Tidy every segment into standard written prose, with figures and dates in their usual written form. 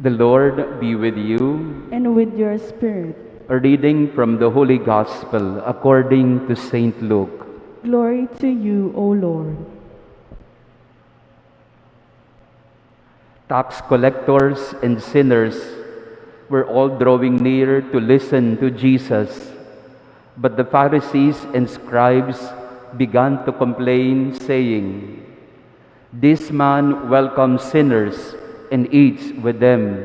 The Lord be with you. And with your spirit. A reading from the Holy Gospel according to Saint Luke. Glory to you, O Lord. Tax collectors and sinners were all drawing near to listen to Jesus. But the Pharisees and scribes began to complain, saying, "This man welcomes sinners and eats with them."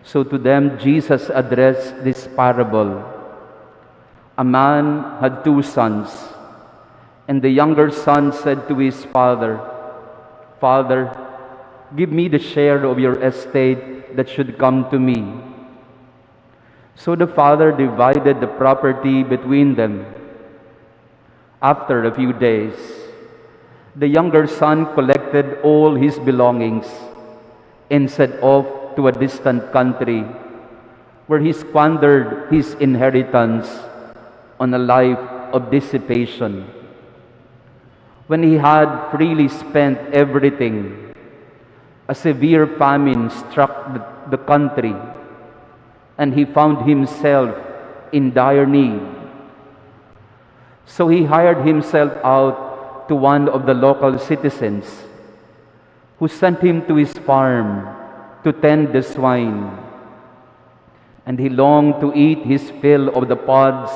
So to them Jesus addressed this parable. A man had 2 sons, and the younger son said to his father, "Father, give me the share of your estate that should come to me." So the father divided the property between them. After a few days, the younger son collected all his belongings and set off to a distant country, where he squandered his inheritance on a life of dissipation. When he had freely spent everything, a severe famine struck the country, and he found himself in dire need. So he hired himself out to one of the local citizens, who sent him to his farm to tend the swine. And he longed to eat his fill of the pods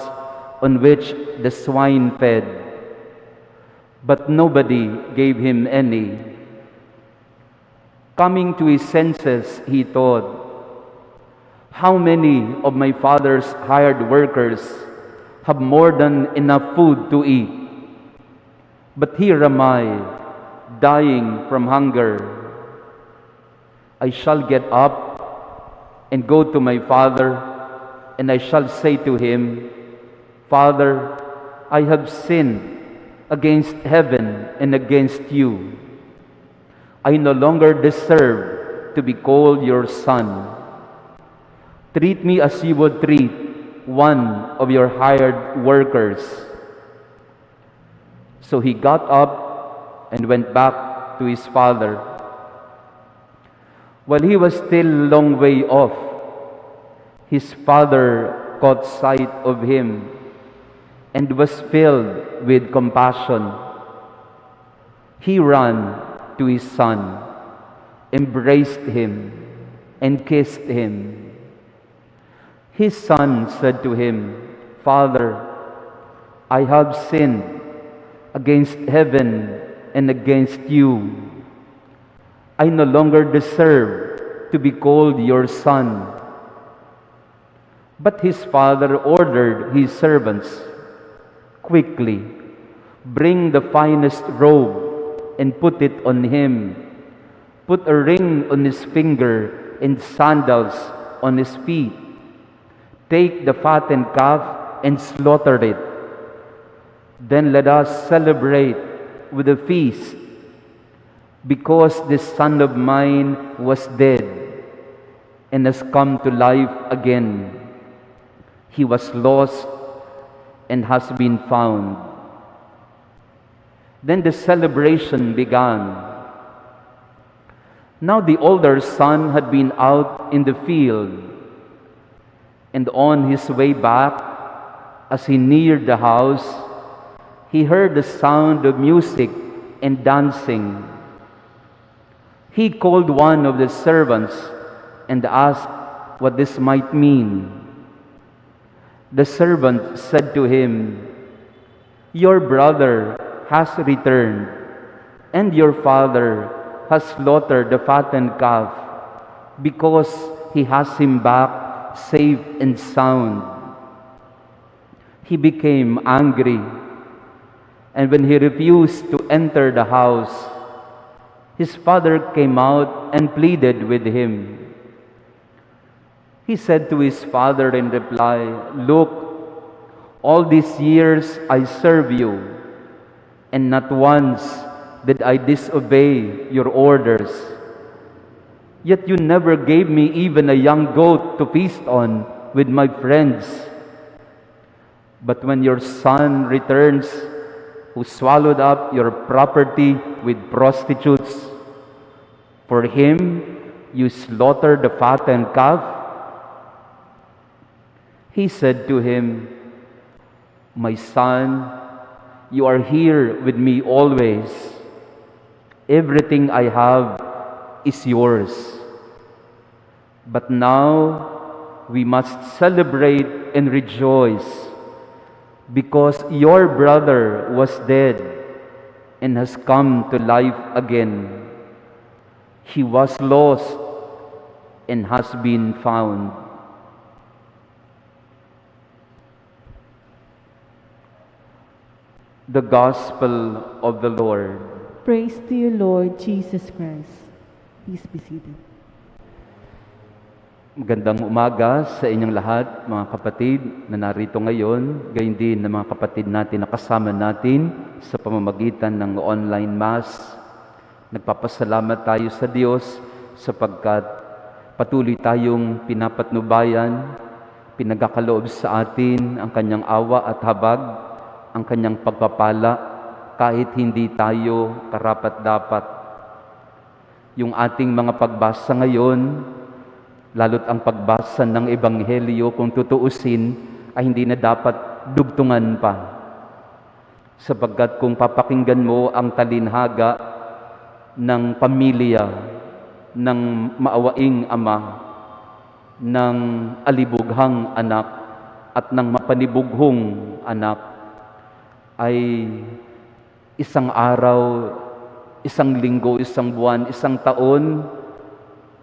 on which the swine fed. But nobody gave him any. Coming to his senses, he thought, "How many of my father's hired workers have more than enough food to eat? But here am I, dying from hunger. I shall get up and go to my father, and I shall say to him, 'Father, I have sinned against heaven and against you. I no longer deserve to be called your son. Treat me as you would treat one of your hired workers.' So he got up and went back to his father. While he was still a long way off, his father caught sight of him and was filled with compassion. He ran to his son, embraced him, and kissed him. His son said to him, "Father, I have sinned against heaven and against you. I no longer deserve to be called your son." But his father ordered his servants, "Quickly, bring the finest robe and put it on him. Put a ring on his finger and sandals on his feet. Take the fattened calf and slaughter it. Then let us celebrate with a feast, because this son of mine was dead and has come to life again. He was lost and has been found." Then the celebration began. Now the older son had been out in the field, and on his way back, as he neared the house, he heard the sound of music and dancing. He called one of the servants and asked what this might mean. The servant said to him, "Your brother has returned, and your father has slaughtered the fattened calf, because he has him back safe and sound." He became angry, and when he refused to enter the house, his father came out and pleaded with him. He said to his father in reply, "Look, all these years I serve you, and not once did I disobey your orders. Yet you never gave me even a young goat to feast on with my friends. But when your son returns, who swallowed up your property with prostitutes, for him you slaughter the fattened calf?" He said to him, "My son, you are here with me always. Everything I have is yours. But now we must celebrate and rejoice because your brother was dead and has come to life again. He was lost and has been found." The Gospel of the Lord. Praise to you, Lord Jesus Christ. Please be seated. Magandang umaga sa inyong lahat, mga kapatid na narito ngayon, gayon din na mga kapatid natin na kasama natin sa pamamagitan ng online Mass. Nagpapasalamat tayo sa Diyos sapagkat patuloy tayong pinapatnubayan, pinagkakaloob sa atin ang Kanyang awa at habag, ang Kanyang pagpapala kahit hindi tayo karapat-dapat. Yung ating mga pagbasa ngayon, lalo't ang pagbasa ng Ebanghelyo, kung tutuusin, ay hindi na dapat dugtungan pa. Sapagkat kung papakinggan mo ang talinhaga ng pamilya, ng maawaing ama, ng alibughang anak, at ng mapanibughong anak, ay isang araw, isang linggo, isang buwan, isang taon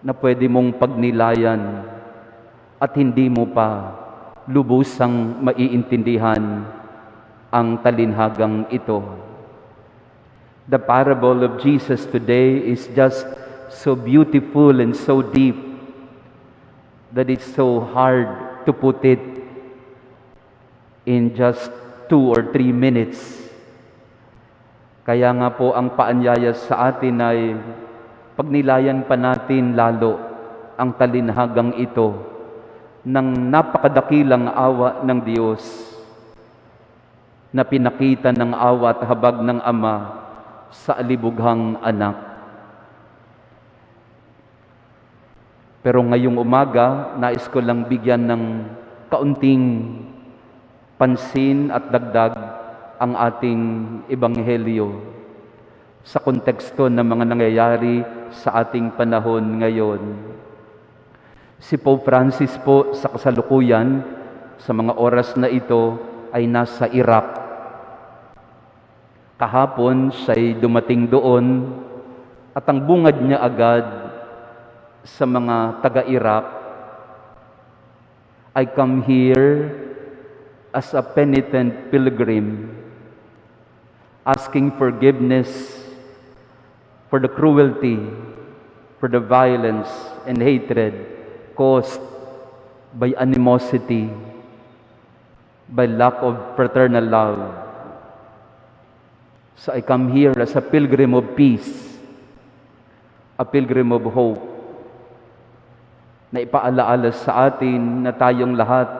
na pwede mong pagnilayan at hindi mo pa lubusang maiintindihan ang talinhagang ito. The parable of Jesus today is just so beautiful and so deep that it's so hard to put it in just 2 or 3 minutes. Kaya nga po ang paanyaya sa atin ay pagnilayan pa natin lalo ang talinhagang ito ng napakadakilang awa ng Diyos na pinakita ng awa at habag ng Ama sa alibughang anak. Pero ngayong umaga, nais ko lang bigyan ng kaunting pansin at dagdag ang ating ebanghelyo sa konteksto ng mga nangyayari sa ating panahon ngayon. Si Pope Francis po sa kasalukuyan, sa mga oras na ito, ay nasa Iraq. Kahapon siya'y dumating doon at ang bungad niya agad sa mga taga-Iraq, "I come here as a penitent pilgrim, asking forgiveness for the cruelty, for the violence and hatred caused by animosity, by lack of fraternal love. So I come here as a pilgrim of peace, a pilgrim of hope, na ipaalaala sa atin na tayong lahat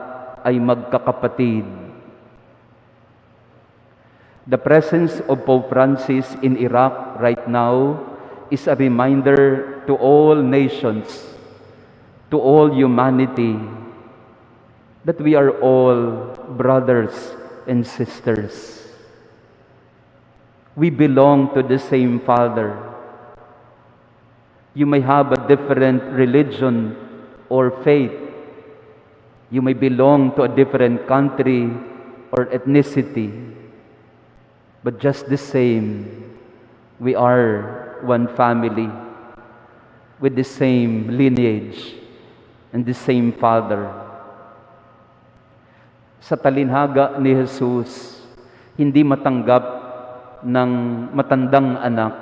ay magkakapatid." The presence of Pope Francis in Iraq right now is a reminder to all nations, to all humanity, that we are all brothers and sisters. We belong to the same Father. You may have a different religion or faith. You may belong to a different country or ethnicity. But just the same, we are one family with the same lineage and the same Father. Sa talinhaga ni Hesus, hindi matanggap ng matandang anak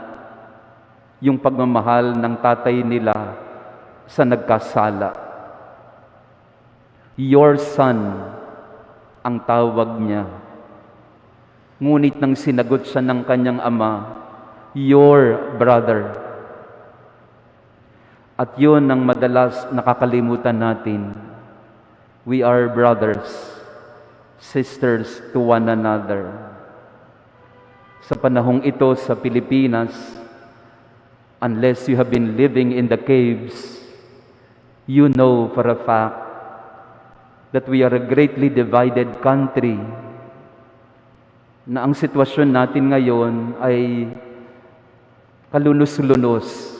yung pagmamahal ng tatay nila sa nagkasala. Your son ang tawag niya. Ngunit nang sinagot siya ng kanyang ama, your brother. At yun ang madalas nakakalimutan natin. We are brothers, sisters to one another. Sa panahong ito sa Pilipinas, unless you have been living in the caves, you know for a fact that we are a greatly divided country, na ang sitwasyon natin ngayon ay kalunos-lunos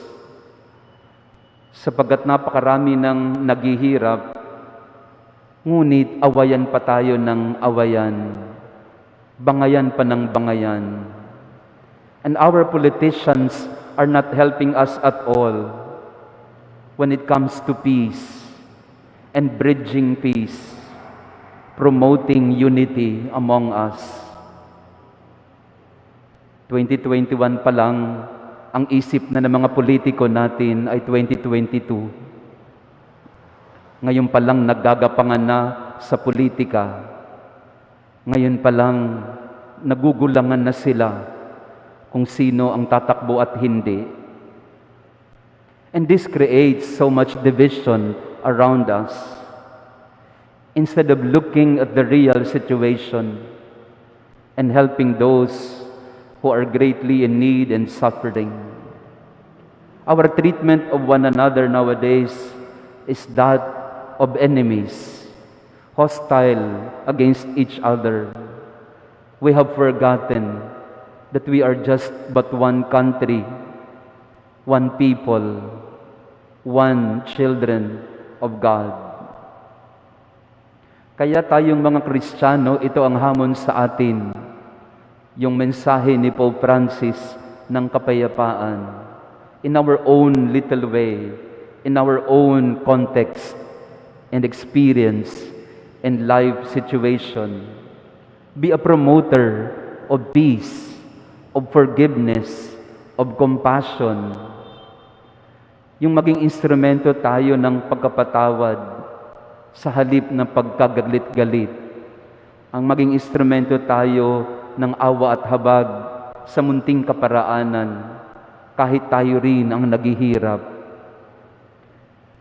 sapagkat napakarami ng naghihirap, ngunit awayan pa tayo ng awayan, bangayan pa ng bangayan. And our politicians are not helping us at all when it comes to peace and bridging peace, promoting unity among us. 2021 pa lang, ang isip na ng mga politiko natin ay 2022. Ngayon pa lang naggagapangan na sa politika. Ngayon pa lang nagugulangan na sila kung sino ang tatakbo at hindi. And this creates so much division around us. Instead of looking at the real situation and helping those who are greatly in need and suffering. Our treatment of one another nowadays is that of enemies, hostile against each other. We have forgotten that we are just but one country, one people, one children of God. Kaya tayong mga Kristiyano, ito ang hamon sa atin. Yung mensahe ni Pope Francis ng kapayapaan. In our own little way, in our own context and experience and life situation. Be a promoter of peace, of forgiveness, of compassion. Yung maging instrumento tayo ng pagkapatawad sa halip ng pagkagalit-galit. Ang maging instrumento tayo ng awa at habag sa munting kaparaanan, kahit tayo rin ang naghihirap.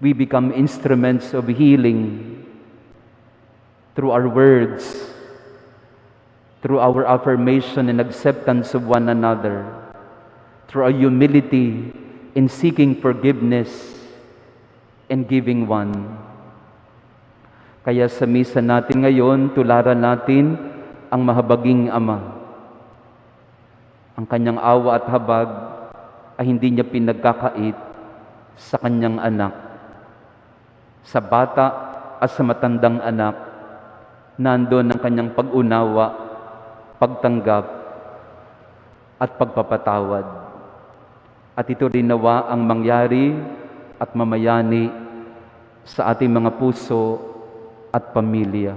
We become instruments of healing through our words, through our affirmation and acceptance of one another, through our humility in seeking forgiveness and giving one. Kaya sa misa natin ngayon, tularan natin ang mahabaging Ama. Ang kanyang awa at habag ay hindi niya pinagkakait sa kanyang anak. Sa bata at sa matandang anak, nandoon ang kanyang pag-unawa, pagtanggap, at pagpapatawad. At ito rin nawa ang mangyari at mamayani sa ating mga puso at pamilya.